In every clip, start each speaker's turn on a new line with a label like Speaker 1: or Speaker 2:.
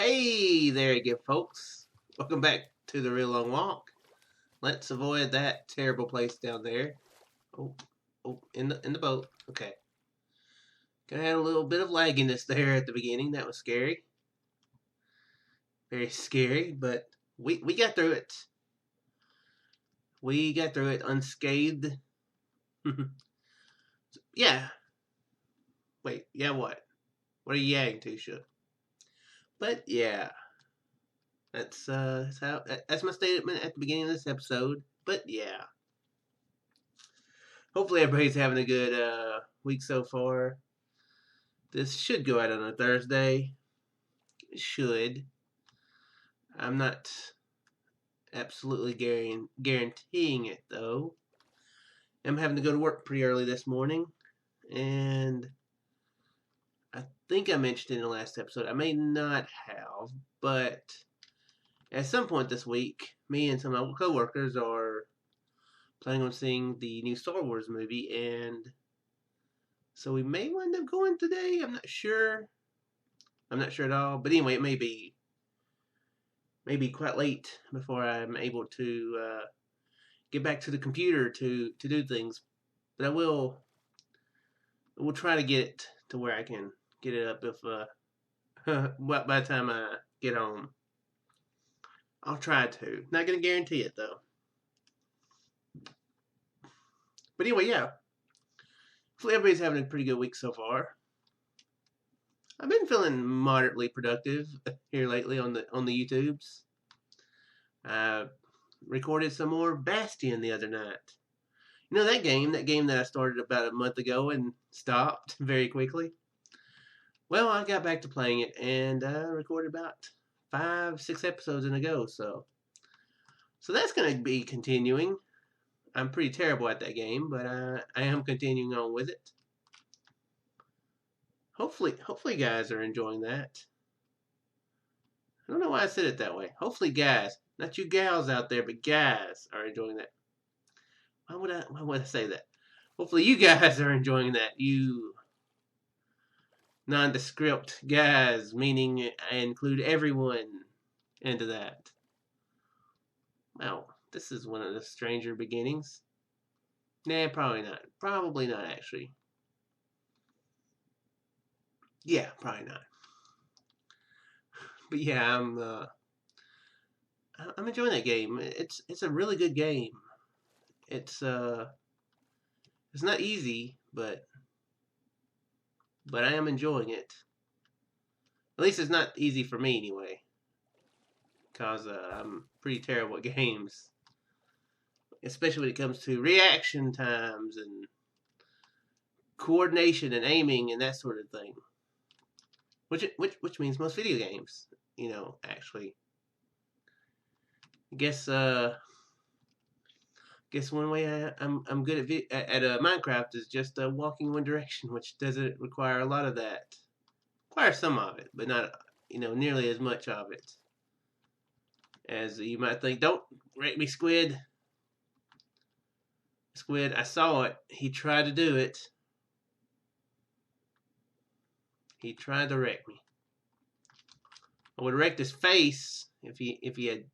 Speaker 1: Hey there again, folks. Welcome back to the Real Long Walk. Let's avoid that terrible place down there. Oh, in the boat. Okay. Gonna have a little bit of lagginess there at the beginning. That was scary. Very scary, but we got through it. We got through it unscathed. Yeah. Wait, yeah what? What are you yagging to, Shook? But yeah. That's my statement at the beginning of this episode. But yeah. Hopefully everybody's having a good week so far. This should go out on a Thursday. It should. I'm not absolutely guaranteeing it though. I'm having to go to work pretty early this morning, and I think I mentioned in the last episode. I may not have, but at some point this week, me and some of my coworkers are planning on seeing the new Star Wars movie, and so we may wind up going today. I'm not sure. I'm not sure at all. But anyway, it may be quite late before I'm able to get back to the computer to do things. But I will try to get it to where I can get it up if by the time I get home. I'll try to. Not gonna guarantee it though. But anyway, yeah. Hopefully everybody's having a pretty good week so far. I've been feeling moderately productive here lately on the YouTubes. I recorded some more Bastion the other night. You know that game that I started about a month ago and stopped very quickly? Well, I got back to playing it and recorded about 5-6 episodes in a go, so that's going to be continuing. I'm pretty terrible at that game, but I am continuing on with it. Hopefully you guys are enjoying that. I don't know why I said it that way. Hopefully guys, not you gals out there, but guys are enjoying that. Why would I say that? Hopefully you guys are enjoying that. You nondescript guys, meaning I include everyone into that. Well, this is one of the stranger beginnings. Nah, probably not. Probably not, actually. Yeah, probably not. But yeah, I'm enjoying that game. It's a really good game. It's not easy, but I am enjoying it. At least it's not easy for me anyway, cause I'm pretty terrible at games, especially when it comes to reaction times and coordination and aiming and that sort of thing. Which means most video games, actually. I guess one way I'm good at Minecraft is just walking one direction, which doesn't require a lot of that. Requires some of it, but not nearly as much of it as you might think. Don't wreck me, Squid. Squid, I saw it. He tried to do it. He tried to wreck me. I would have wrecked his face if he'd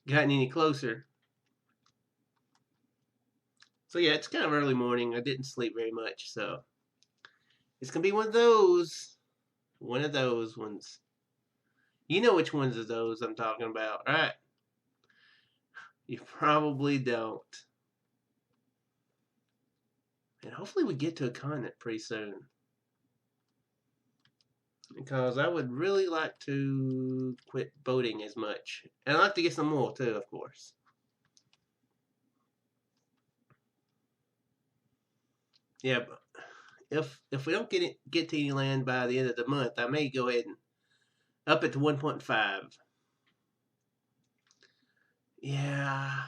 Speaker 1: gotten any closer. So yeah, it's kind of early morning. I didn't sleep very much, so it's gonna be one of those ones. You know which ones of those I'm talking about, right? You probably don't. And hopefully we get to a continent pretty soon. Because I would really like to quit boating as much. And I'd like to get some more too, of course. Yeah, but if we don't get to any land by the end of the month, I may go ahead and up it to 1.5. Yeah.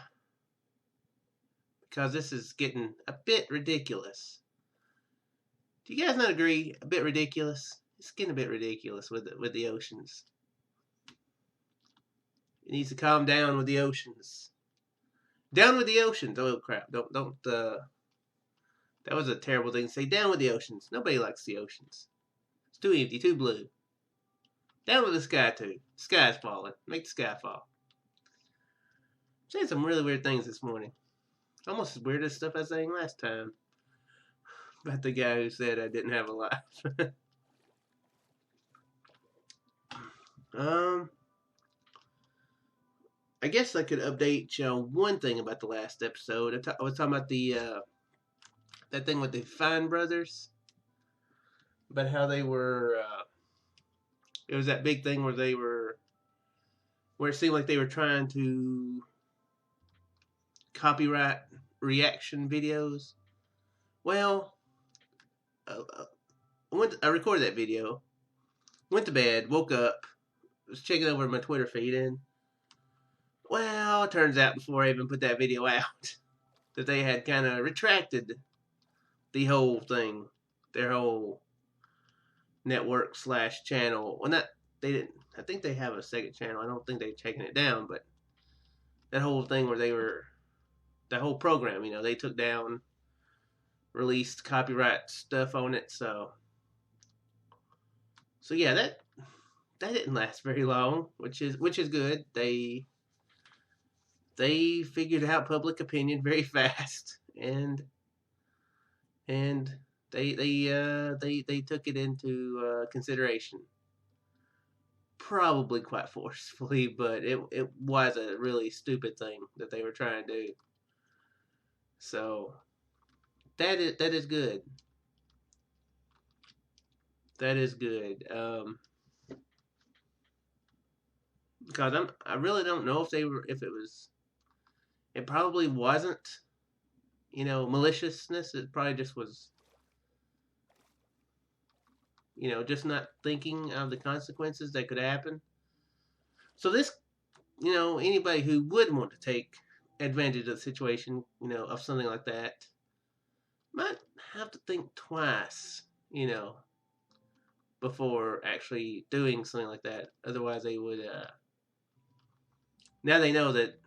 Speaker 1: Because this is getting a bit ridiculous. Do you guys not agree? A bit ridiculous? It's getting a bit ridiculous with the oceans. It needs to calm down with the oceans. Down with the oceans. Oh crap! Don't. That was a terrible thing to say. Down with the oceans. Nobody likes the oceans. It's too empty, too blue. Down with the sky too. Sky's falling. Make the sky fall. Saying some really weird things this morning. Almost as weird as stuff I was saying last time about the guy who said I didn't have a life. I guess I could update you on one thing about the last episode. I was talking about the that thing with the Fine Brothers, about how they were. It was that big thing where it seemed like they were trying to copyright reaction videos. Well, I recorded that video, went to bed, woke up, was checking over my Twitter feed, and well, it turns out before I even put that video out that they had kind of retracted the whole thing, their whole network / channel. Well, not they didn't. I think they have a second channel. I don't think they've taken it down, but that whole thing where the whole program, they took down, released copyright stuff on it. So yeah, that didn't last very long, which is good. They figured out public opinion very fast, and they took it into consideration, probably quite forcefully, but it was a really stupid thing that they were trying to do. So that is good. That is good. Because I really don't know if it probably wasn't, maliciousness. It probably just was, just not thinking of the consequences that could happen. So this, anybody who would want to take advantage of the situation, of something like that, might have to think twice, before actually doing something like that. Otherwise, they would, now they know that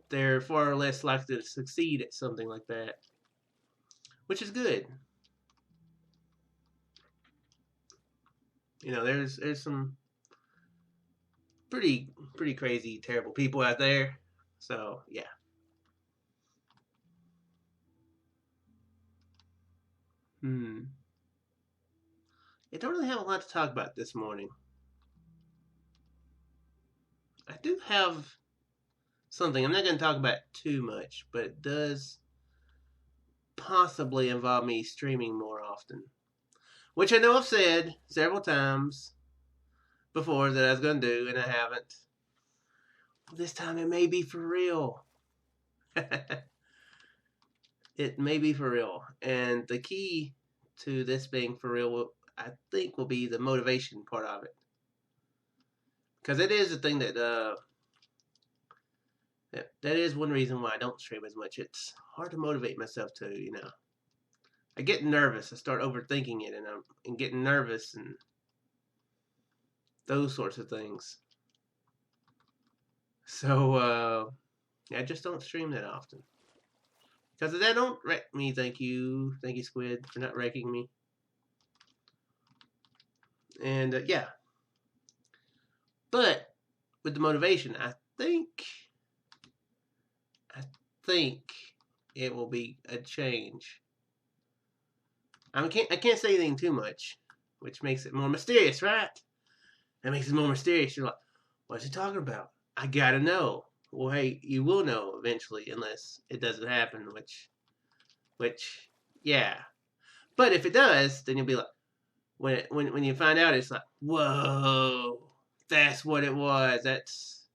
Speaker 1: they're far less likely to succeed at something like that, which is good. There's some pretty crazy, terrible people out there. So yeah. I don't really have a lot to talk about this morning. I do have something. I'm not going to talk about too much, but it does possibly involve me streaming more often, which I know I've said several times before that I was going to do, and I haven't. This time it may be for real. It may be for real. And the key to this being for real, I think, will be the motivation part of it. Because it is a thing that is one reason why I don't stream as much. It's hard to motivate myself to, I get nervous. I start overthinking it, and I'm getting nervous and those sorts of things. So I just don't stream that often. Because if they don't wreck me, thank you Squid, for not wrecking me. And yeah. But with the motivation, I think it will be a change. I can't say anything too much, which makes it more mysterious, right? That makes it more mysterious. You're like, what's he talking about? I gotta know. Well, hey, you will know eventually, unless it doesn't happen, which, yeah. But if it does, then you'll be like, when you find out, it's like, whoa, that's what it was. That's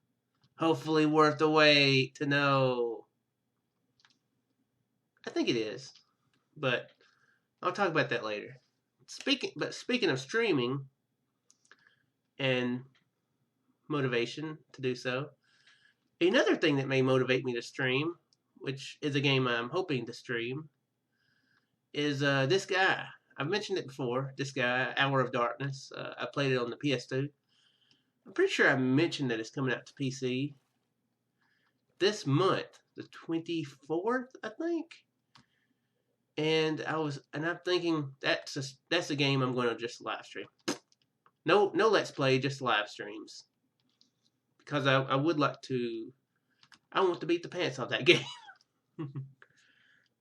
Speaker 1: hopefully worth the wait to know. I think it is, but I'll talk about that later. Speaking of streaming and motivation to do so, another thing that may motivate me to stream, which is a game I'm hoping to stream, is this guy. I've mentioned it before. This guy, Hour of Darkness. I played it on the PS2. I'm pretty sure I mentioned that it's coming out to PC this month, the 24th, I think. And I'm thinking that's a game I'm going to just live stream. No Let's Play, just live streams. Because I would like to. I want to beat the pants off that game.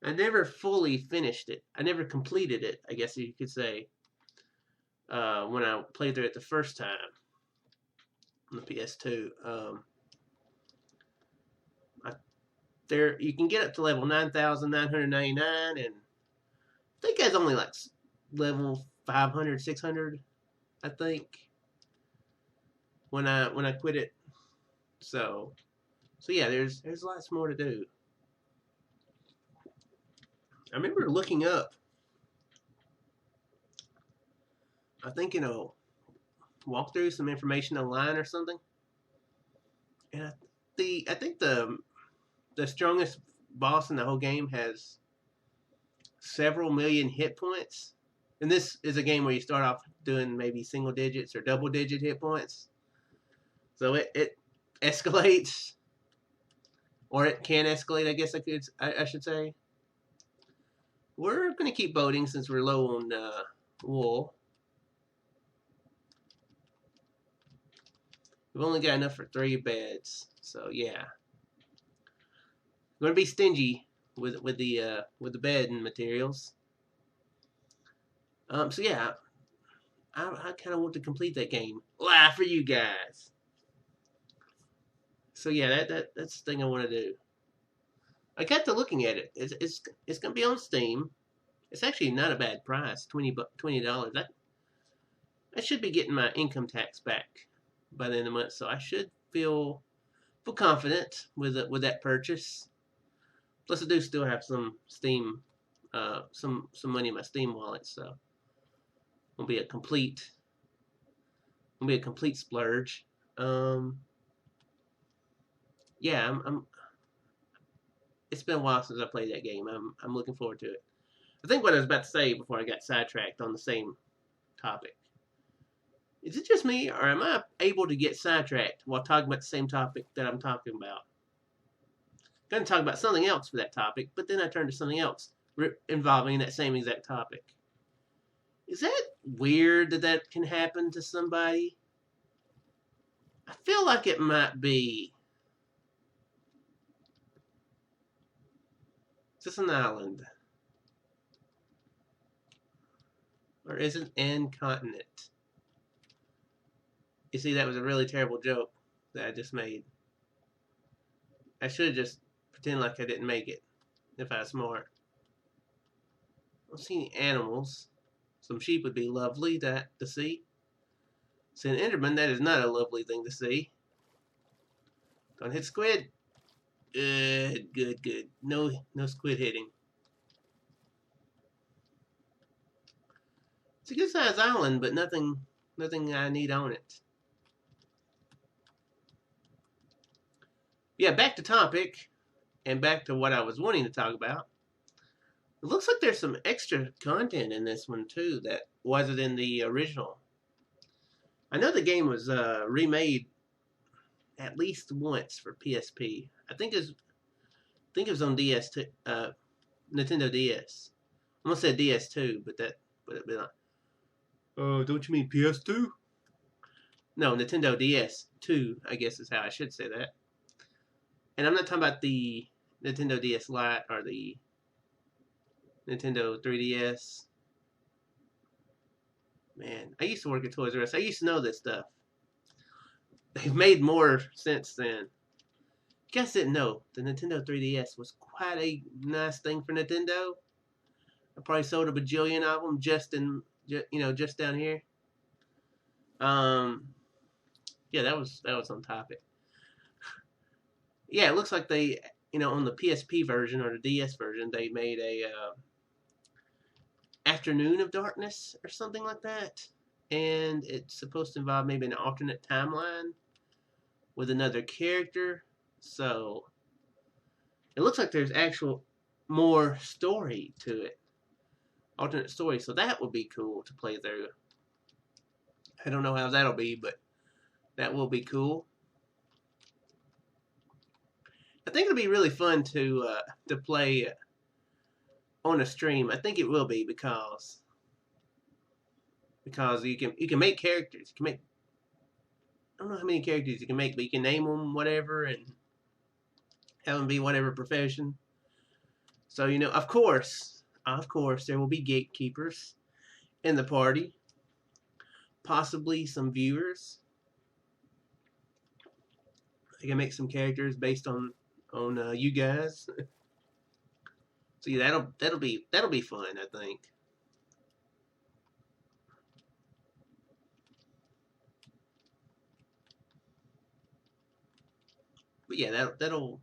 Speaker 1: I never fully finished it. I never completed it, I guess you could say, when I played through it the first time on the PS2. There you can get up to level 9,999, and I think that's only like level 500, 600. I think when I quit it. So yeah, there's lots more to do. I remember looking up. I think walk through some information online or something, and I think the strongest boss in the whole game has several million hit points. And this is a game where you start off doing maybe single digits or double digit hit points. So it escalates, or it can escalate, I guess I should say. We're going to keep boating since we're low on wool. We've only got enough for 3 beds, so yeah. We're going to be stingy with the bed and materials. So yeah, I kind of want to complete that game live for you guys. So yeah, that's the thing I want to do. I got to looking at it. It's gonna be on Steam. It's actually not a bad price, $20. I should be getting my income tax back by the end of the month, so I should feel confident with that purchase. Plus, I do still have some Steam, some money in my Steam wallet, so it'll be a complete splurge. Yeah, it's been a while since I played that game. I'm looking forward to it. I think what I was about to say before I got sidetracked on the same topic. Is it just me, or am I able to get sidetracked while talking about the same topic that I'm talking about? I'm going to talk about something else for that topic, but then I turn to something else involving that same exact topic. Is that weird that can happen to somebody? I feel like it might be. Is this an island? Or is it an continent? You see, that was a really terrible joke that I just made. I should just pretend like I didn't make it, if I was smart. I don't see any animals. Some sheep would be lovely to see. See an Enderman, that is not a lovely thing to see. Don't hit squid. Good. No squid hitting. It's a good sized island, but nothing I need on it. Yeah, back to topic, and back to what I was wanting to talk about. It looks like there's some extra content in this one too that wasn't in the original. I know the game was remade at least once for PSP. I think it was on Nintendo DS. I almost said DS2, but it'd be like, don't you mean PS2? No, Nintendo DS2, I guess is how I should say that. And I'm not talking about the Nintendo DS Lite or the Nintendo 3DS. Man, I used to work at Toys R Us. I used to know this stuff. They've made more since then. You guys didn't know the Nintendo 3DS was quite a nice thing for Nintendo. I probably sold a bajillion of them just down here. Yeah, that was on topic. Yeah, it looks like they, on the PSP version or the DS version, they made a Afternoon of Darkness or something like that, and it's supposed to involve maybe an alternate timeline with another character. So it looks like there's actual more story to it, alternate story. So that would be cool to play through. I don't know how that'll be, but that will be cool. I think it'll be really fun to play on a stream. I think it will be because because you can make characters. You can make, I don't know how many characters you can make, but you can name them whatever and have them be whatever profession. So of course, there will be gatekeepers in the party, possibly some viewers. I can make some characters based on you guys. So yeah, that'll be fun, I think. But yeah, that'll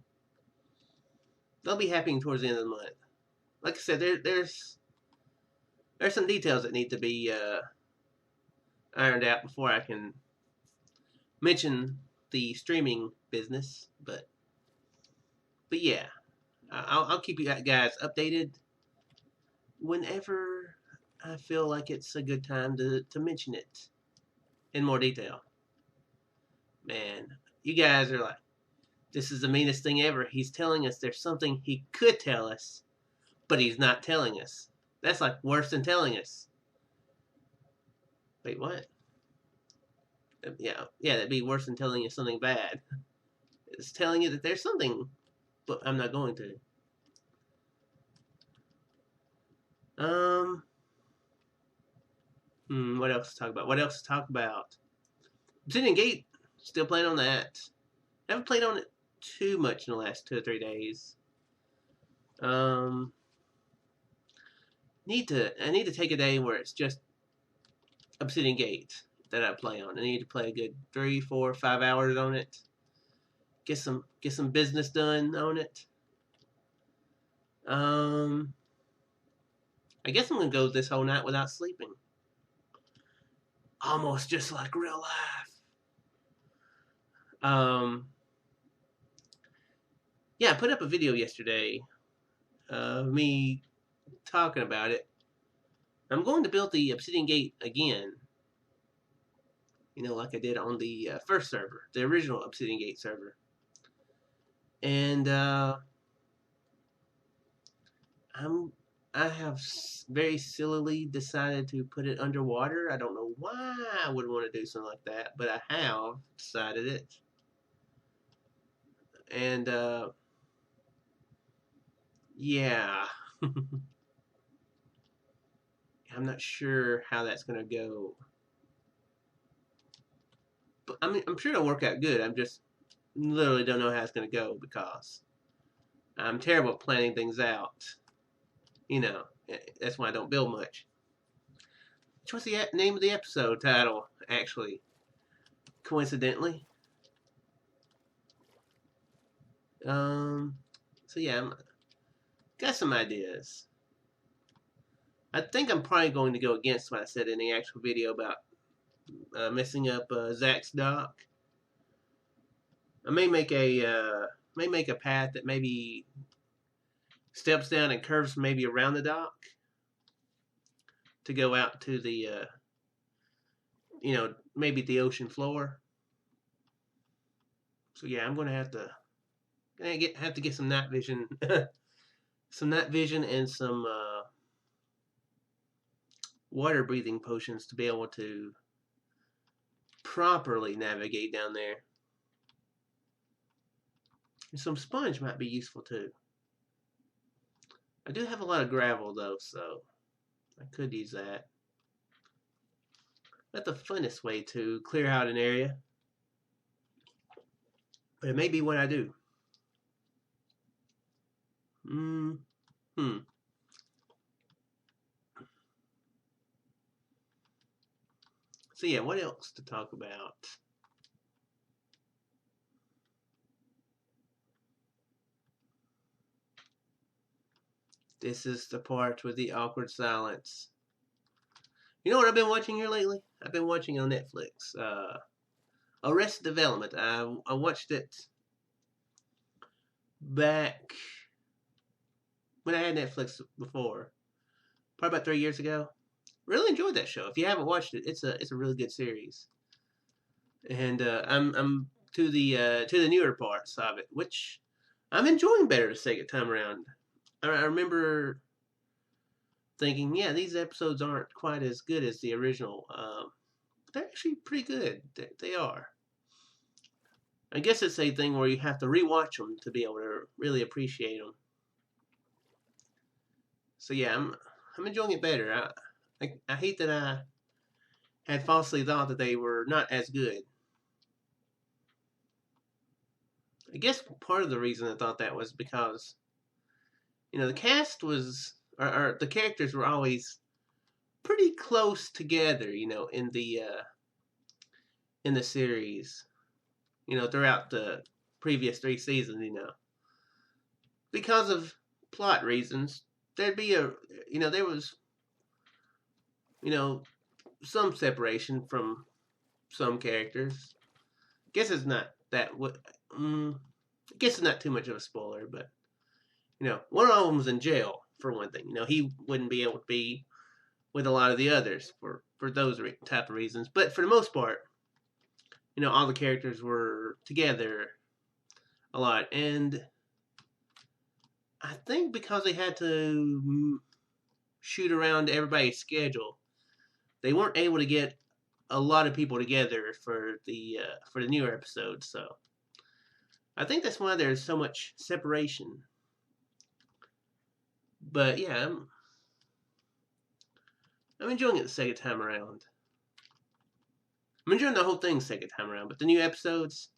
Speaker 1: be happening towards the end of the month. Like I said, there's some details that need to be ironed out before I can mention the streaming business. But yeah, I'll keep you guys updated whenever I feel like it's a good time to mention it in more detail. Man, you guys are like, this is the meanest thing ever. He's telling us there's something he could tell us, but he's not telling us. That's like worse than telling us. Wait, what? Yeah, that'd be worse than telling you something bad. It's telling you that there's something, but I'm not going to. What else to talk about? Obsidian Gate, still playing on that. I haven't played on it too much in the last 2 or 3 days. I need to take a day where it's just Obsidian Gate that I play on. I need to play a good 3, 4, 5 hours on it. Get some business done on it. I guess I'm gonna go this whole night without sleeping. Almost just like real life. Yeah, I put up a video yesterday of me talking about it. I'm going to build the Obsidian Gate again. Like I did on the first server, the original Obsidian Gate server. And I have very sillily decided to put it underwater. I don't know why I would want to do something like that, but I have decided it. And yeah. I'm not sure how that's going to go. But I mean, I'm sure it'll work out good. I'm just literally don't know how it's going to go because I'm terrible at planning things out. That's why I don't build much. Which was the name of the episode title, actually, coincidentally. So yeah, got some ideas. I think I'm probably going to go against what I said in the actual video about messing up Zach's dock. I may make a path that maybe steps down and curves maybe around the dock to go out to the maybe the ocean floor. So yeah, I'm gonna have to get some night vision, some night vision and some water breathing potions to be able to properly navigate down there. And some sponge might be useful too. I do have a lot of gravel though, so I could use that. Not the funnest way to clear out an area, but it may be what I do. So yeah, what else to talk about? This is the part with the awkward silence. You know what I've been watching here lately? I've been watching on Netflix. Arrested Development. I watched it back when I had Netflix before, probably about 3 years ago. Really enjoyed that show. If you haven't watched it, it's a really good series. And I'm to the newer parts of it, which I'm enjoying better the second time around. I remember thinking, yeah, these episodes aren't quite as good as the original. They're actually pretty good. They are. I guess it's a thing where you have to rewatch them to be able to really appreciate them. So yeah, I'm enjoying it better. I hate that I had falsely thought that they were not as good. I guess part of the reason I thought that was because, the cast was, or the characters were always pretty close together, in the series, throughout the previous 3 seasons, because of plot reasons. There'd be there was, some separation from some characters. Guess it's not that. I guess it's not too much of a spoiler, but one of them was in jail for one thing. He wouldn't be able to be with a lot of the others for those type of reasons. But for the most part, all the characters were together a lot, and I think because they had to shoot around everybody's schedule, they weren't able to get a lot of people together for the newer episodes. So I think that's why there's so much separation. But yeah, I'm enjoying it the second time around. I'm enjoying the whole thing second time around, but the new episodes,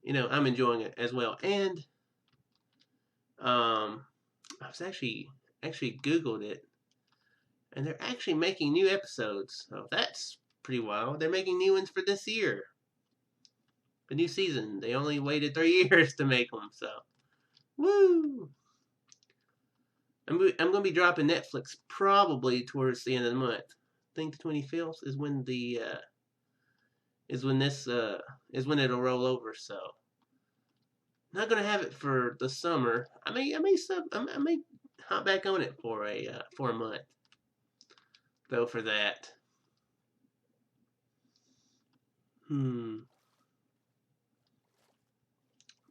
Speaker 1: I'm enjoying it as well. And I was actually Googled it, and they're actually making new episodes. So that's pretty wild. They're making new ones for this year. The new season. They only waited 3 years to make them, so woo! I'm going to be dropping Netflix probably towards the end of the month. I think the 25th is when when it'll roll over. So not going to have it for the summer. I may hop back on it for a month though for that.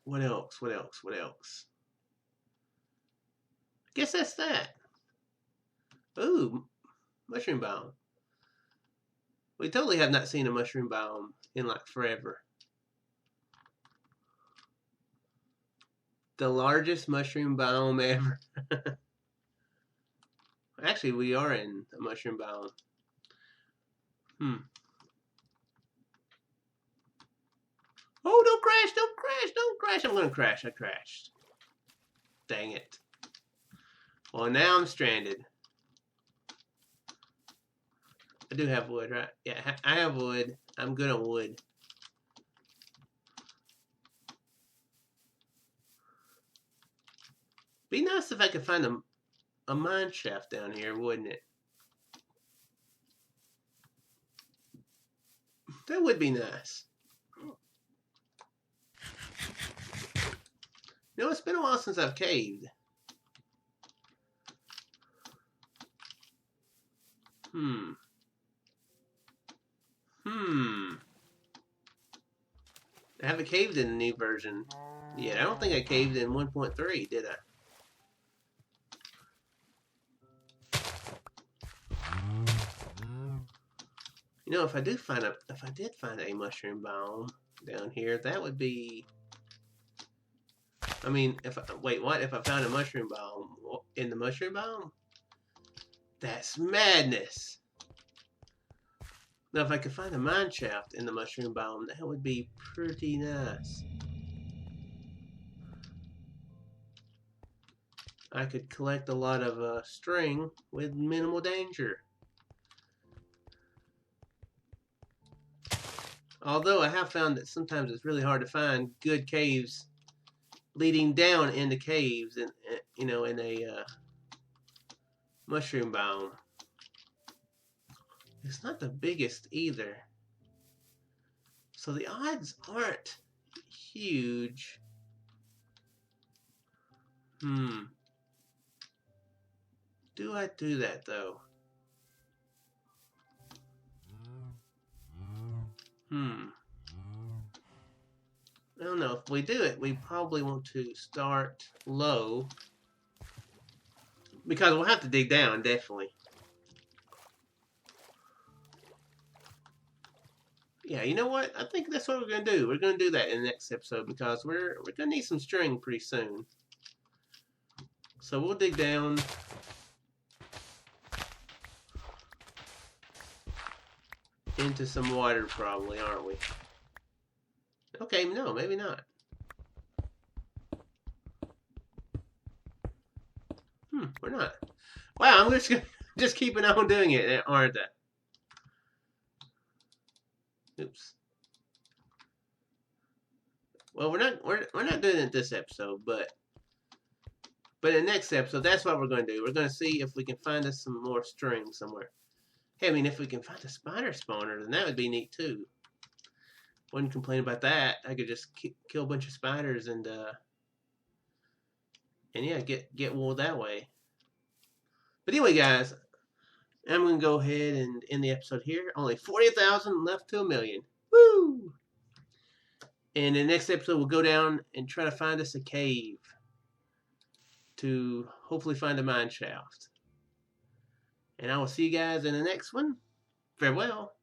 Speaker 1: What else? Guess that's that. Ooh, mushroom biome. We totally have not seen a mushroom biome in like forever. The largest mushroom biome ever. Actually, we are in a mushroom biome. Oh, don't crash. I'm gonna crash. I crashed. Dang it. Well, now I'm stranded. I do have wood, right? Yeah, I have wood. I'm good on wood. Be nice if I could find a mine shaft down here, wouldn't it? That would be nice. It's been a while since I've caved. I haven't caved in the new version yet. I don't think I caved in 1.3, did I? If I did find a mushroom biome down here, that would be. I mean, if I found a mushroom biome in the mushroom biome? That's madness. Now, if I could find a mine shaft in the mushroom biome, that would be pretty nice. I could collect a lot of string with minimal danger. Although I have found that sometimes it's really hard to find good caves leading down into caves in a mushroom biome. It's not the biggest either. So the odds aren't huge. Do I do that though? I don't know. If we do it, we probably want to start low. Because we'll have to dig down, definitely. Yeah, you know what? I think that's what we're gonna do. We're gonna do that in the next episode because we're gonna need some string pretty soon. So we'll dig down. Into some water probably, aren't we? Okay, no, maybe not. We're not. Wow, I'm just gonna just keeping on doing it, aren't I? Oops. Well, we're not doing it this episode, but in the next episode, that's what we're going to do. We're going to see if we can find us some more string somewhere. Hey, I mean, if we can find a spider spawner, then that would be neat too. Wouldn't complain about that. I could just kill a bunch of spiders and yeah, get wool that way. But anyway, guys, I'm going to go ahead and end the episode here. Only 40,000 left to 1,000,000. Woo! And in the next episode, we'll go down and try to find us a cave to hopefully find a mine shaft. And I will see you guys in the next one. Farewell.